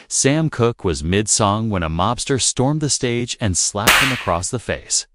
Sam Cooke was mid-song when a mobster stormed the stage and slapped him across the face.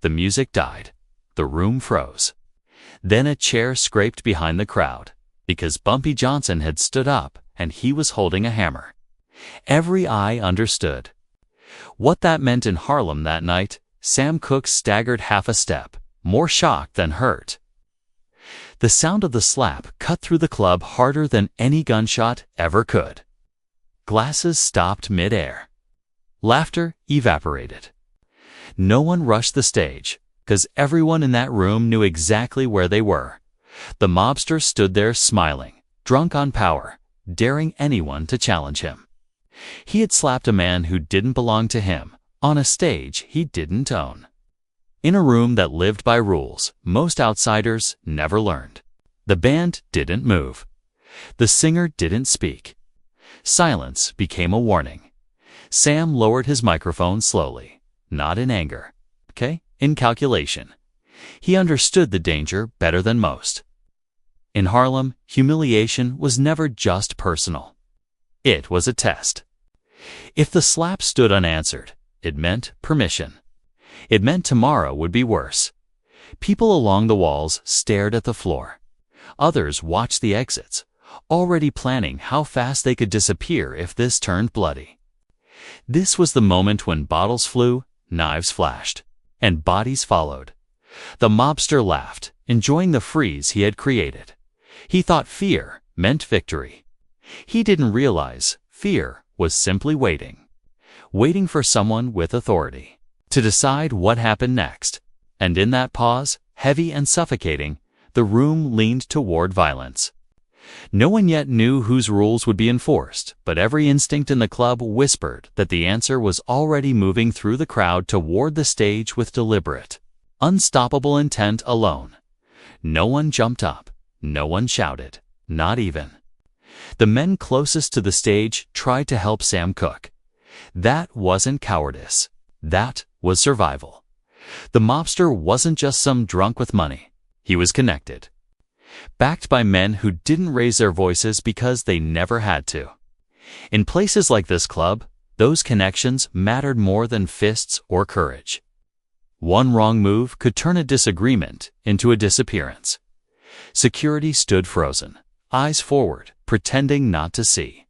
The music died. The room froze. Then a chair scraped behind the crowd, because Bumpy Johnson had stood up and he was holding a hammer. Every eye understood. What that meant in Harlem that night, Sam Cooke staggered half a step, more shocked than hurt. The sound of the slap cut through the club harder than any gunshot ever could. Glasses stopped mid-air. Laughter evaporated. No one rushed the stage, because everyone in that room knew exactly where they were. The mobster stood there smiling, drunk on power, daring anyone to challenge him. He had slapped a man who didn't belong to him, on a stage he didn't own. In a room that lived by rules most outsiders never learned. The band didn't move. The singer didn't speak. Silence became a warning. Sam lowered his microphone slowly, not in anger, in calculation. He understood the danger better than most. In Harlem, humiliation was never just personal. It was a test. If the slap stood unanswered, it meant permission. It meant tomorrow would be worse. People along the walls stared at the floor. Others watched the exits, already planning how fast they could disappear if this turned bloody. This was the moment when bottles flew, knives flashed, and bodies followed. The mobster laughed, enjoying the freeze he had created. He thought fear meant victory. He didn't realize fear was simply waiting for someone with authority to decide what happened next. And in that pause, heavy and suffocating, the room leaned toward violence. No one yet knew whose rules would be enforced, but every instinct in the club whispered that the answer was already moving through the crowd toward the stage with deliberate, unstoppable intent alone. No one jumped up. No one shouted. Not even. The men closest to the stage tried to help Sam Cooke. That wasn't cowardice. That was survival. The mobster wasn't just some drunk with money. He was connected. Backed by men who didn't raise their voices because they never had to. In places like this club, those connections mattered more than fists or courage. One wrong move could turn a disagreement into a disappearance. Security stood frozen, eyes forward, pretending not to see.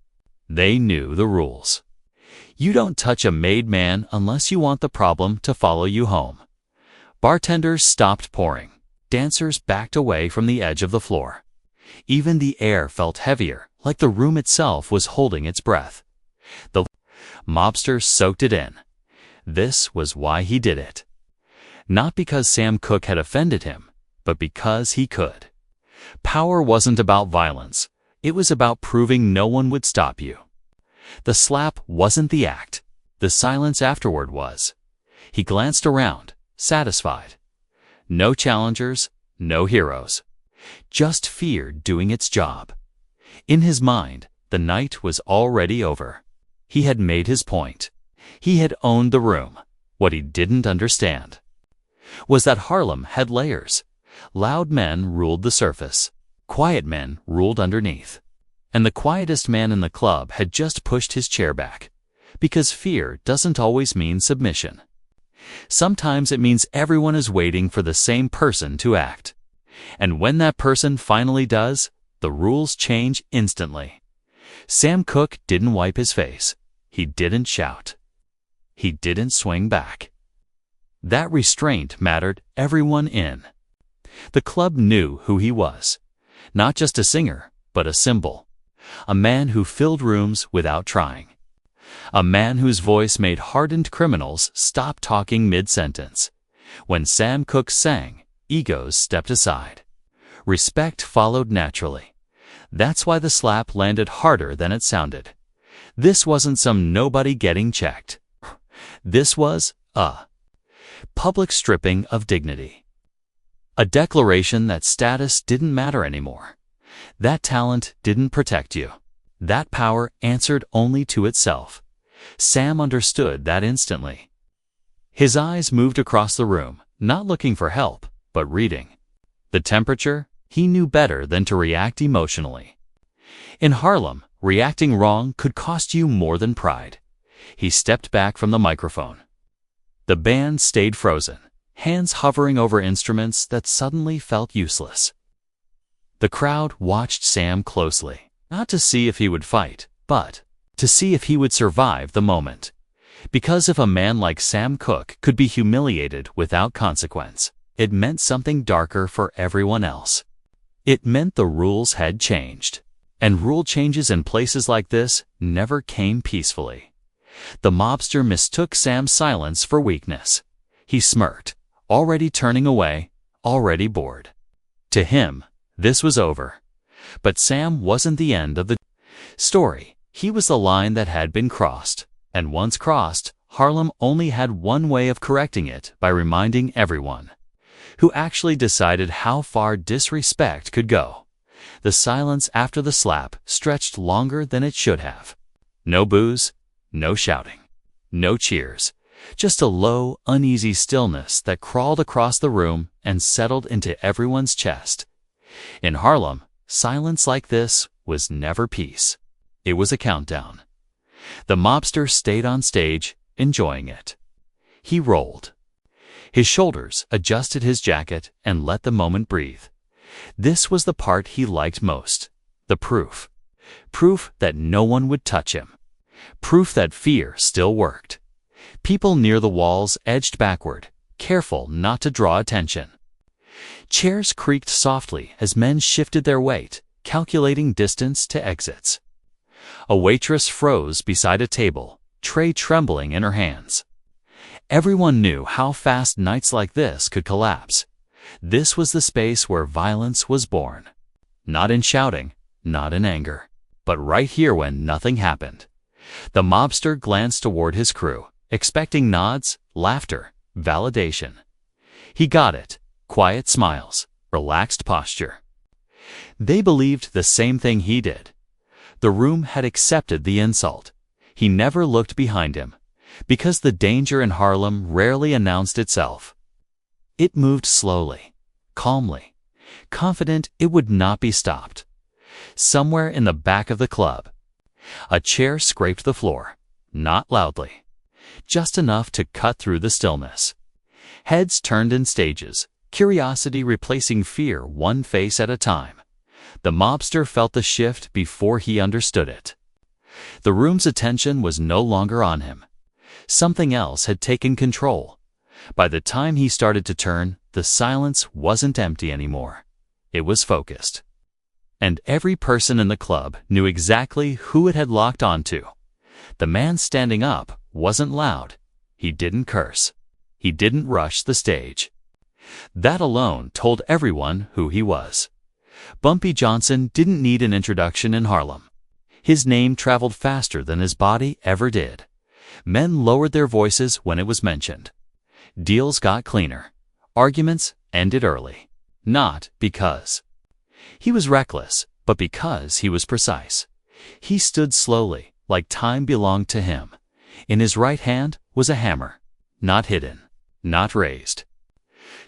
They knew the rules. You don't touch a made man unless you want the problem to follow you home. Bartenders stopped pouring. Dancers backed away from the edge of the floor. Even the air felt heavier, like the room itself was holding its breath. The mobster soaked it in. This was why he did it. Not because Sam Cooke had offended him, but because he could. Power wasn't about violence. It was about proving no one would stop you. The slap wasn't the act. The silence afterward was. He glanced around, satisfied. No challengers, no heroes. Just fear doing its job. In his mind, the night was already over. He had made his point. He had owned the room. What he didn't understand was that Harlem had layers. Loud men ruled the surface. Quiet men ruled underneath. And the quietest man in the club had just pushed his chair back. Because fear doesn't always mean submission. Sometimes it means everyone is waiting for the same person to act. And when that person finally does, the rules change instantly. Sam Cooke didn't wipe his face. He didn't shout. He didn't swing back. That restraint mattered everyone in. The club knew who he was. Not just a singer, but a symbol. A man who filled rooms without trying. A man whose voice made hardened criminals stop talking mid-sentence. When Sam Cooke sang, egos stepped aside. Respect followed naturally. That's why the slap landed harder than it sounded. This wasn't some nobody getting checked. This was a public stripping of dignity. A declaration that status didn't matter anymore. That talent didn't protect you. That power answered only to itself. Sam understood that instantly. His eyes moved across the room, not looking for help, but reading. The temperature, he knew better than to react emotionally. In Harlem, Reacting wrong could cost you more than pride. He stepped back from the microphone. The band stayed frozen, hands hovering over instruments that suddenly felt useless. The crowd watched Sam closely, not to see if he would fight, but to see if he would survive the moment. Because if a man like Sam Cooke could be humiliated without consequence, it meant something darker for everyone else. It meant the rules had changed, and rule changes in places like this never came peacefully. The mobster mistook Sam's silence for weakness. He smirked, already turning away, already bored. To him, this was over. But Sam wasn't the end of the story. He was the line that had been crossed, and once crossed, Harlem only had one way of correcting it: by reminding everyone who actually decided how far disrespect could go. The silence after the slap stretched longer than it should have. No boos, no shouting, no cheers, just a low, uneasy stillness that crawled across the room and settled into everyone's chest. In Harlem, silence like this was never peace. It was a countdown. The mobster stayed on stage, enjoying it. He rolled. His shoulders adjusted his jacket and let the moment breathe. This was the part he liked most. The proof. Proof that no one would touch him. Proof that fear still worked. People near the walls edged backward, careful not to draw attention. Chairs creaked softly as men shifted their weight, calculating distance to exits. A waitress froze beside a table, tray trembling in her hands. Everyone knew how fast nights like this could collapse. This was the space where violence was born. Not in shouting, not in anger, but right here when nothing happened. The mobster glanced toward his crew, expecting nods, laughter, validation. He got it: quiet smiles, relaxed posture. They believed the same thing he did. The room had accepted the insult. He never looked behind him, because the danger in Harlem rarely announced itself. It moved slowly, calmly, confident it would not be stopped. Somewhere in the back of the club, a chair scraped the floor, not loudly, just enough to cut through the stillness. Heads turned in stages, curiosity replacing fear one face at a time. The mobster felt the shift before he understood it. The room's attention was no longer on him. Something else had taken control. By the time he started to turn, the silence wasn't empty anymore. It was focused. And every person in the club knew exactly who it had locked onto. The man standing up wasn't loud. He didn't curse. He didn't rush the stage. That alone told everyone who he was. Bumpy Johnson didn't need an introduction in Harlem. His name traveled faster than his body ever did. Men lowered their voices when it was mentioned. Deals got cleaner. Arguments ended early. Not because he was reckless, but because he was precise. He stood slowly, like time belonged to him. In his right hand was a hammer, not hidden, not raised.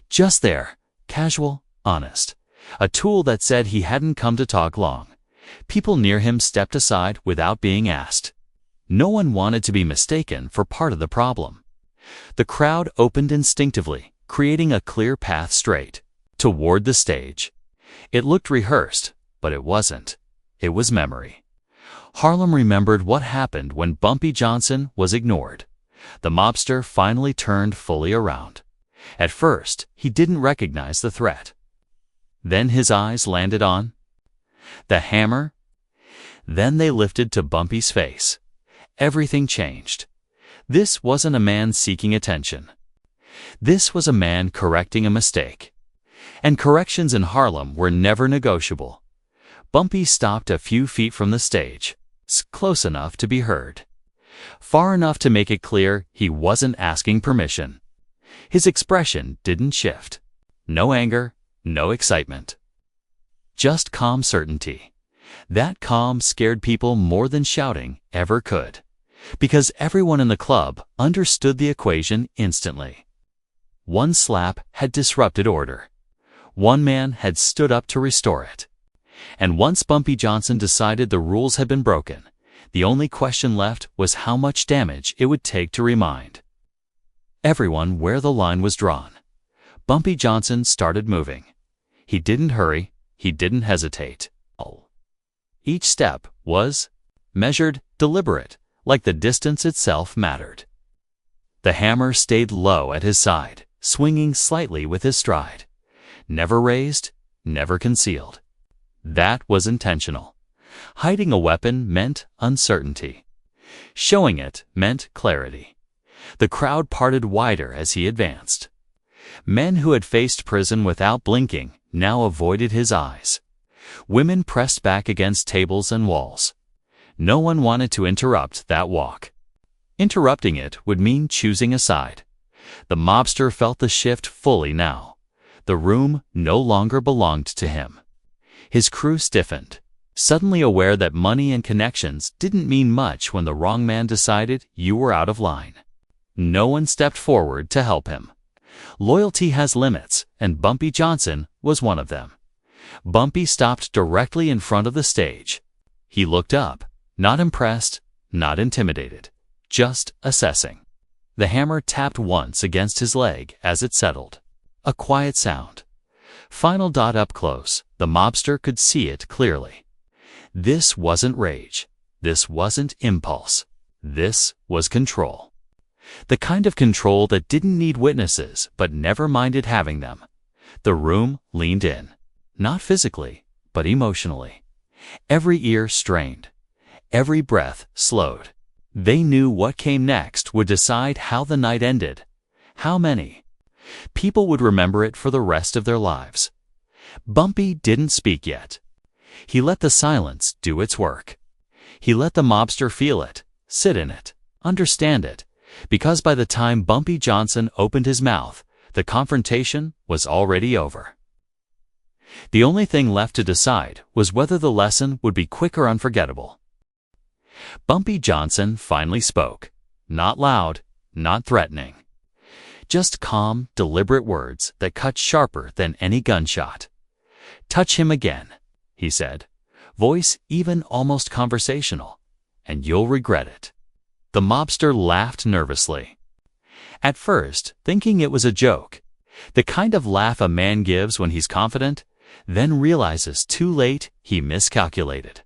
Just there, casual, honest. A tool that said he hadn't come to talk long. People near him stepped aside without being asked. No one wanted to be mistaken for part of the problem. The crowd opened instinctively, creating a clear path straight toward the stage. It looked rehearsed, but it wasn't. It was memory. Harlem remembered what happened when Bumpy Johnson was ignored. The mobster finally turned fully around. At first, he didn't recognize the threat. Then his eyes landed on the hammer. Then they lifted to Bumpy's face. Everything changed. This wasn't a man seeking attention. This was a man correcting a mistake. And corrections in Harlem were never negotiable. Bumpy stopped a few feet from the stage, close enough to be heard, far enough to make it clear he wasn't asking permission. His expression didn't shift. No anger, no excitement. Just calm certainty. That calm scared people more than shouting ever could, because everyone in the club understood the equation instantly. One slap had disrupted order. One man had stood up to restore it. And once Bumpy Johnson decided the rules had been broken, the only question left was how much damage it would take to remind everyone where the line was drawn. Bumpy Johnson started moving. He didn't hurry, he didn't hesitate. Each step was measured, deliberate, like the distance itself mattered. The hammer stayed low at his side, swinging slightly with his stride. Never raised, never concealed. That was intentional. Hiding a weapon meant uncertainty. Showing it meant clarity. The crowd parted wider as he advanced. Men who had faced prison without blinking now avoided his eyes. Women pressed back against tables and walls. No one wanted to interrupt that walk. Interrupting it would mean choosing a side. The mobster felt the shift fully now. The room no longer belonged to him. His crew stiffened, suddenly aware that money and connections didn't mean much when the wrong man decided you were out of line. No one stepped forward to help him. Loyalty has limits, and Bumpy Johnson was one of them. Bumpy stopped directly in front of the stage. He looked up, not impressed, not intimidated, just assessing. The hammer tapped once against his leg as it settled. A quiet sound. Final dot up close. The mobster could see it clearly. This wasn't rage. This wasn't impulse. This was control. The kind of control that didn't need witnesses but never minded having them. The room leaned in. Not physically, but emotionally. Every ear strained. Every breath slowed. They knew what came next would decide how the night ended. How many people would remember it for the rest of their lives. Bumpy didn't speak yet. He let the silence do its work. He let the mobster feel it, sit in it, understand it, because by the time Bumpy Johnson opened his mouth, the confrontation was already over. The only thing left to decide was whether the lesson would be quick or unforgettable. Bumpy Johnson finally spoke. Not loud, not threatening. Just calm, deliberate words that cut sharper than any gunshot. "Touch him again," he said, voice even almost conversational, "and you'll regret it." The mobster laughed nervously. At first, thinking it was a joke, the kind of laugh a man gives when he's confident, then realizes too late he miscalculated.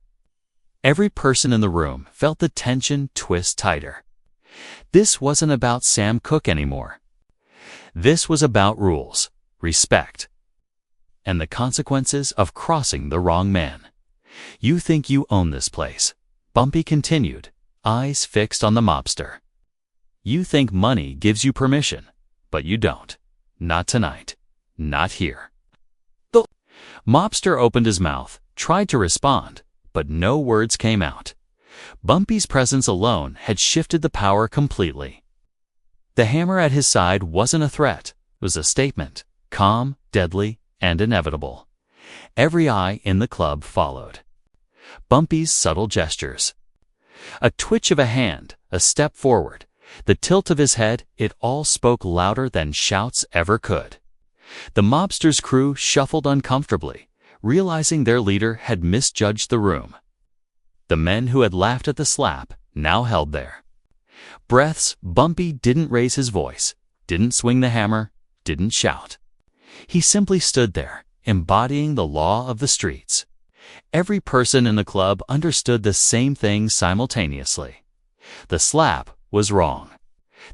Every person in the room felt the tension twist tighter. This wasn't about Sam Cooke anymore. This was about rules, respect, and the consequences of crossing the wrong man. "You think you own this place," Bumpy continued, eyes fixed on the mobster. "You think money gives you permission, but you don't. Not tonight. Not here." The mobster opened his mouth, tried to respond, but no words came out. Bumpy's presence alone had shifted the power completely. The hammer at his side wasn't a threat, it was a statement, calm, deadly, and inevitable. Every eye in the club followed. Bumpy's subtle gestures. A twitch of a hand, a step forward, the tilt of his head, it all spoke louder than shouts ever could. The mobster's crew shuffled uncomfortably, realizing their leader had misjudged the room. The men who had laughed at the slap now held there. Breaths. Bumpy didn't raise his voice, didn't swing the hammer, didn't shout. He simply stood there, embodying the law of the streets. Every person in the club understood the same thing simultaneously. The slap was wrong.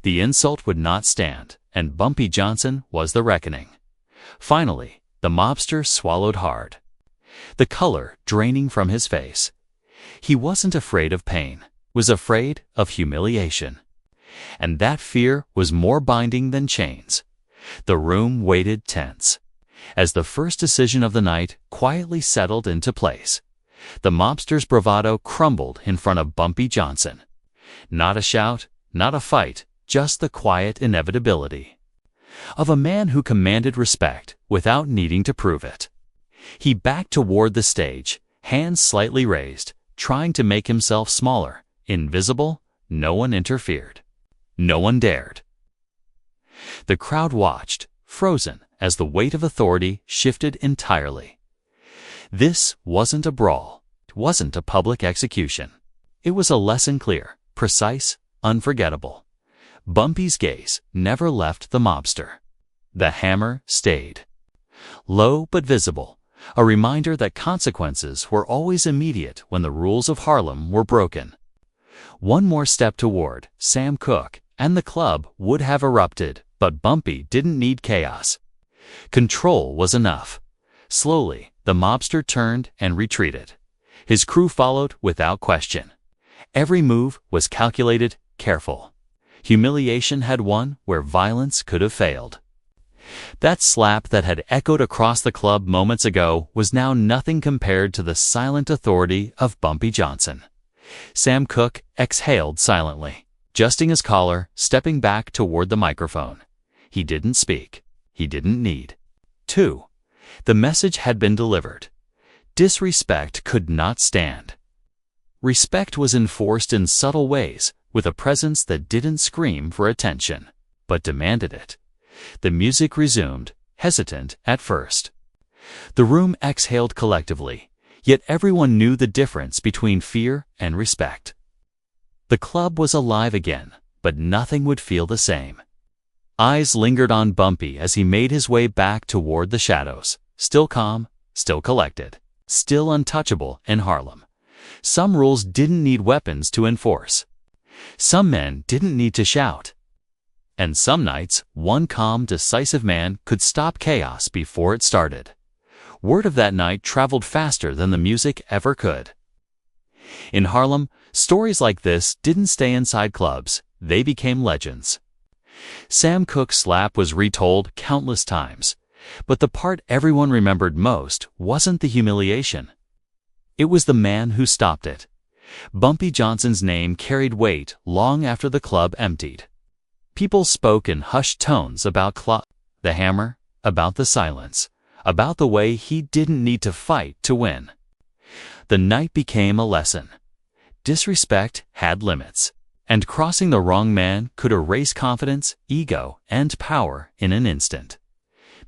The insult would not stand, and Bumpy Johnson was the reckoning. Finally, the mobster swallowed hard, the color draining from his face. He wasn't afraid of pain, was afraid of humiliation. And that fear was more binding than chains. The room waited tense. As the first decision of the night quietly settled into place, the mobster's bravado crumbled in front of Bumpy Johnson. Not a shout, not a fight, just the quiet inevitability of a man who commanded respect without needing to prove it. He backed toward the stage, hands slightly raised, trying to make himself smaller, invisible. No one interfered. No one dared. The crowd watched, frozen, as the weight of authority shifted entirely. This wasn't a brawl. It wasn't a public execution. It was a lesson clear, precise, unforgettable. Bumpy's gaze never left the mobster. The hammer stayed. Low but visible, a reminder that consequences were always immediate when the rules of Harlem were broken. One more step toward Sam Cooke, and the club would have erupted, but Bumpy didn't need chaos. Control was enough. Slowly, the mobster turned and retreated. His crew followed without question. Every move was calculated, careful. Humiliation had won where violence could have failed. That slap that had echoed across the club moments ago was now nothing compared to the silent authority of Bumpy Johnson. Sam Cooke exhaled silently, adjusting his collar, stepping back toward the microphone. He didn't speak. He didn't need to. The message had been delivered. Disrespect could not stand. Respect was enforced in subtle ways, with a presence that didn't scream for attention, but demanded it. The music resumed, hesitant at first. The room exhaled collectively, yet everyone knew the difference between fear and respect. The club was alive again, but nothing would feel the same. Eyes lingered on Bumpy as he made his way back toward the shadows, still calm, still collected, still untouchable in Harlem. Some rules didn't need weapons to enforce. Some men didn't need to shout. And some nights, one calm, decisive man could stop chaos before it started. Word of that night traveled faster than the music ever could. In Harlem, stories like this didn't stay inside clubs, they became legends. Sam Cooke's slap was retold countless times, but the part everyone remembered most wasn't the humiliation. It was the man who stopped it. Bumpy Johnson's name carried weight long after the club emptied. People spoke in hushed tones about the hammer, about the silence, about the way he didn't need to fight to win. The night became a lesson. Disrespect had limits, and crossing the wrong man could erase confidence, ego, and power in an instant.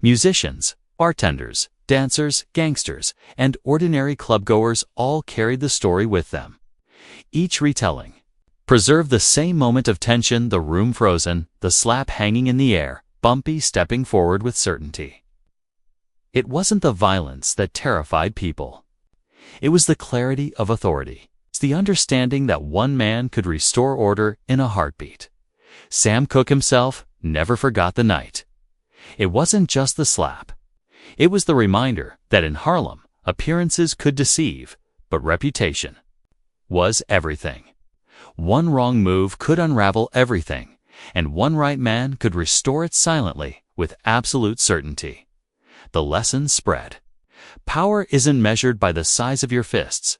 Musicians, bartenders, dancers, gangsters, and ordinary clubgoers all carried the story with them. Each retelling preserved the same moment of tension, the room frozen, the slap hanging in the air, Bumpy stepping forward with certainty. It wasn't the violence that terrified people. It was the clarity of authority. It's the understanding that one man could restore order in a heartbeat. Sam Cooke himself never forgot the night. It wasn't just the slap. It was the reminder that in Harlem, appearances could deceive, but reputation was everything. One wrong move could unravel everything, and one right man could restore it silently with absolute certainty. The lesson spread. Power isn't measured by the size of your fists,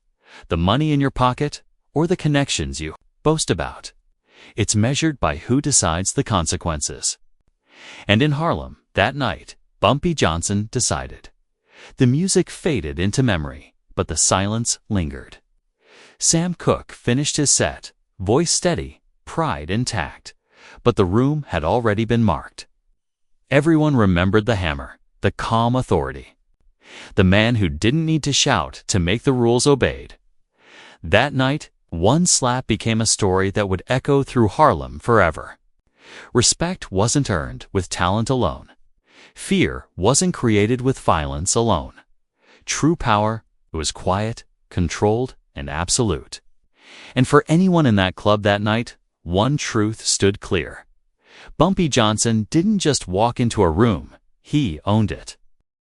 the money in your pocket, or the connections you boast about. It's measured by who decides the consequences. And in Harlem, that night, Bumpy Johnson decided. The music faded into memory, but the silence lingered. Sam Cooke finished his set, voice steady, pride intact, but the room had already been marked. Everyone remembered the hammer, the calm authority, the man who didn't need to shout to make the rules obeyed. That night, one slap became a story that would echo through Harlem forever. Respect wasn't earned with talent alone. Fear wasn't created with violence alone. True power was quiet, controlled, and absolute. And for anyone in that club that night, one truth stood clear. Bumpy Johnson didn't just walk into a room, he owned it.